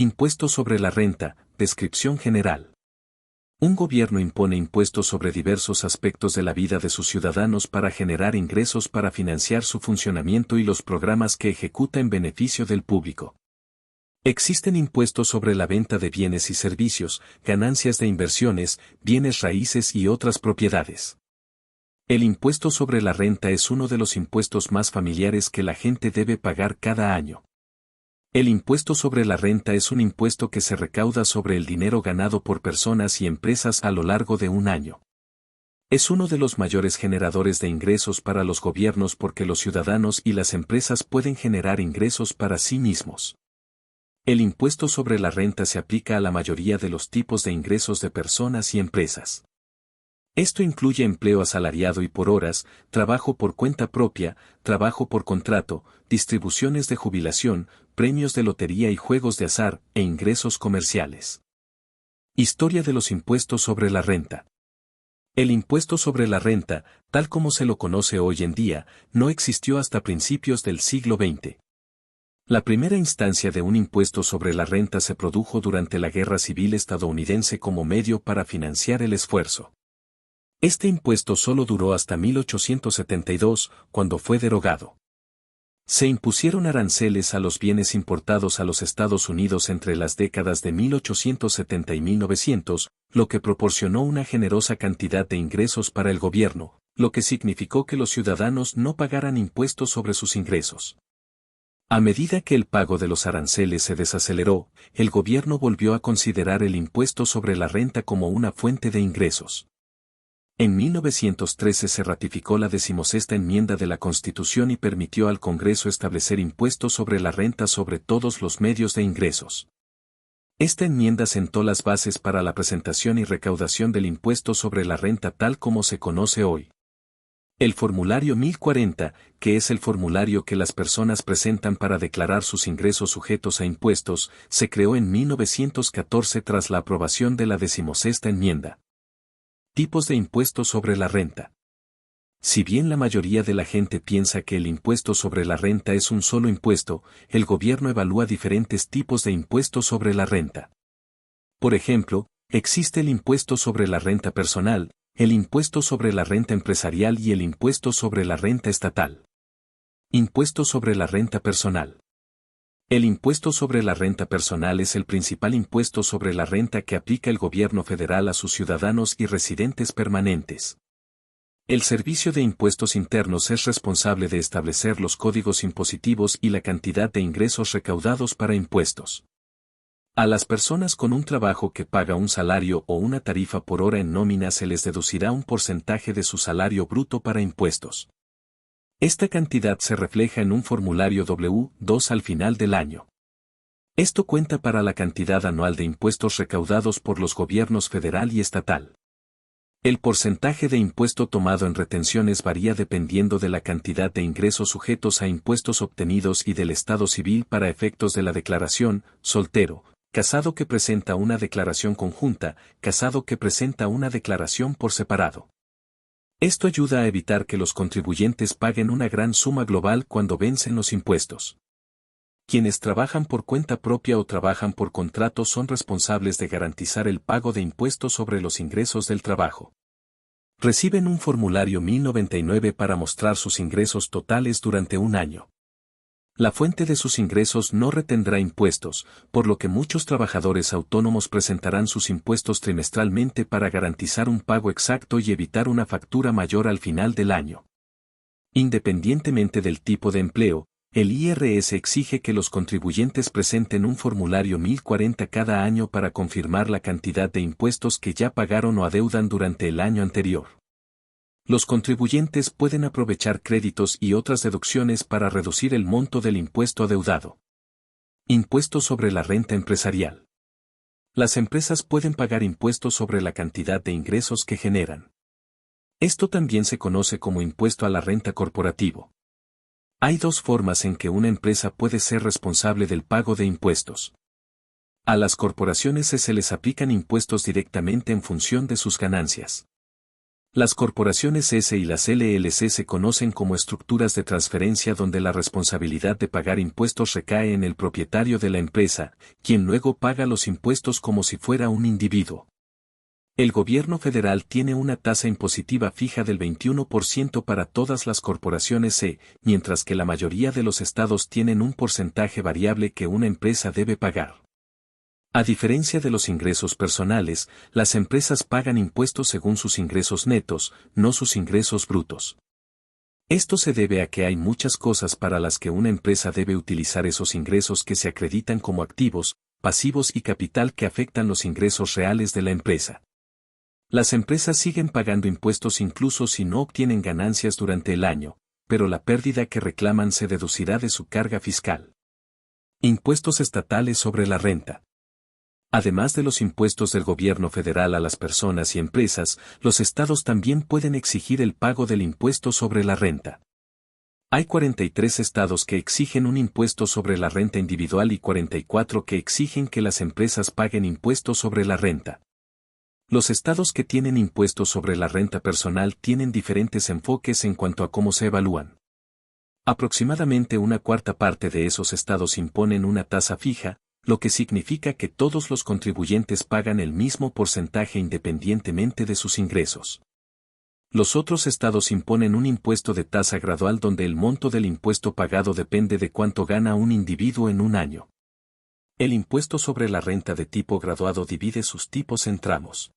Impuesto sobre la renta, descripción general. Un gobierno impone impuestos sobre diversos aspectos de la vida de sus ciudadanos para generar ingresos para financiar su funcionamiento y los programas que ejecuta en beneficio del público. Existen impuestos sobre la venta de bienes y servicios, ganancias de inversiones, bienes raíces y otras propiedades. El impuesto sobre la renta es uno de los impuestos más familiares que la gente debe pagar cada año. El impuesto sobre la renta es un impuesto que se recauda sobre el dinero ganado por personas y empresas a lo largo de un año. Es uno de los mayores generadores de ingresos para los gobiernos porque los ciudadanos y las empresas pueden generar ingresos para sí mismos. El impuesto sobre la renta se aplica a la mayoría de los tipos de ingresos de personas y empresas. Esto incluye empleo asalariado y por horas, trabajo por cuenta propia, trabajo por contrato, distribuciones de jubilación, premios de lotería y juegos de azar, e ingresos comerciales. Historia de los impuestos sobre la renta. El impuesto sobre la renta, tal como se lo conoce hoy en día, no existió hasta principios del siglo XX. La primera instancia de un impuesto sobre la renta se produjo durante la Guerra Civil estadounidense como medio para financiar el esfuerzo. Este impuesto solo duró hasta 1872, cuando fue derogado. Se impusieron aranceles a los bienes importados a los Estados Unidos entre las décadas de 1870 y 1900, lo que proporcionó una generosa cantidad de ingresos para el gobierno, lo que significó que los ciudadanos no pagaran impuestos sobre sus ingresos. A medida que el pago de los aranceles se desaceleró, el gobierno volvió a considerar el impuesto sobre la renta como una fuente de ingresos. En 1913 se ratificó la 16ª enmienda de la Constitución y permitió al Congreso establecer impuestos sobre la renta sobre todos los medios de ingresos. Esta enmienda sentó las bases para la presentación y recaudación del impuesto sobre la renta tal como se conoce hoy. El formulario 1040, que es el formulario que las personas presentan para declarar sus ingresos sujetos a impuestos, se creó en 1914 tras la aprobación de la 16ª enmienda. Tipos de impuestos sobre la renta. Si bien la mayoría de la gente piensa que el impuesto sobre la renta es un solo impuesto, el gobierno evalúa diferentes tipos de impuestos sobre la renta. Por ejemplo, existe el impuesto sobre la renta personal, el impuesto sobre la renta empresarial y el impuesto sobre la renta estatal. Impuesto sobre la renta personal. El impuesto sobre la renta personal es el principal impuesto sobre la renta que aplica el gobierno federal a sus ciudadanos y residentes permanentes. El Servicio de Impuestos Internos es responsable de establecer los códigos impositivos y la cantidad de ingresos recaudados para impuestos. A las personas con un trabajo que paga un salario o una tarifa por hora en nómina se les deducirá un porcentaje de su salario bruto para impuestos. Esta cantidad se refleja en un formulario W-2 al final del año. Esto cuenta para la cantidad anual de impuestos recaudados por los gobiernos federal y estatal. El porcentaje de impuesto tomado en retenciones varía dependiendo de la cantidad de ingresos sujetos a impuestos obtenidos y del estado civil para efectos de la declaración, soltero, casado que presenta una declaración conjunta, casado que presenta una declaración por separado. Esto ayuda a evitar que los contribuyentes paguen una gran suma global cuando vencen los impuestos. Quienes trabajan por cuenta propia o trabajan por contrato son responsables de garantizar el pago de impuestos sobre los ingresos del trabajo. Reciben un formulario 1099 para mostrar sus ingresos totales durante un año. La fuente de sus ingresos no retendrá impuestos, por lo que muchos trabajadores autónomos presentarán sus impuestos trimestralmente para garantizar un pago exacto y evitar una factura mayor al final del año. Independientemente del tipo de empleo, el IRS exige que los contribuyentes presenten un formulario 1040 cada año para confirmar la cantidad de impuestos que ya pagaron o adeudan durante el año anterior. Los contribuyentes pueden aprovechar créditos y otras deducciones para reducir el monto del impuesto adeudado. Impuesto sobre la renta empresarial. Las empresas pueden pagar impuestos sobre la cantidad de ingresos que generan. Esto también se conoce como impuesto a la renta corporativo. Hay dos formas en que una empresa puede ser responsable del pago de impuestos. A las corporaciones se les aplican impuestos directamente en función de sus ganancias. Las corporaciones S y las LLC se conocen como estructuras de transferencia donde la responsabilidad de pagar impuestos recae en el propietario de la empresa, quien luego paga los impuestos como si fuera un individuo. El gobierno federal tiene una tasa impositiva fija del 21% para todas las corporaciones C, mientras que la mayoría de los estados tienen un porcentaje variable que una empresa debe pagar. A diferencia de los ingresos personales, las empresas pagan impuestos según sus ingresos netos, no sus ingresos brutos. Esto se debe a que hay muchas cosas para las que una empresa debe utilizar esos ingresos que se acreditan como activos, pasivos y capital que afectan los ingresos reales de la empresa. Las empresas siguen pagando impuestos incluso si no obtienen ganancias durante el año, pero la pérdida que reclaman se deducirá de su carga fiscal. Impuestos estatales sobre la renta. Además de los impuestos del gobierno federal a las personas y empresas, los estados también pueden exigir el pago del impuesto sobre la renta. Hay 43 estados que exigen un impuesto sobre la renta individual y 44 que exigen que las empresas paguen impuestos sobre la renta. Los estados que tienen impuestos sobre la renta personal tienen diferentes enfoques en cuanto a cómo se evalúan. Aproximadamente una cuarta parte de esos estados imponen una tasa fija, lo que significa que todos los contribuyentes pagan el mismo porcentaje independientemente de sus ingresos. Los otros estados imponen un impuesto de tasa gradual donde el monto del impuesto pagado depende de cuánto gana un individuo en un año. El impuesto sobre la renta de tipo graduado divide sus tipos en tramos.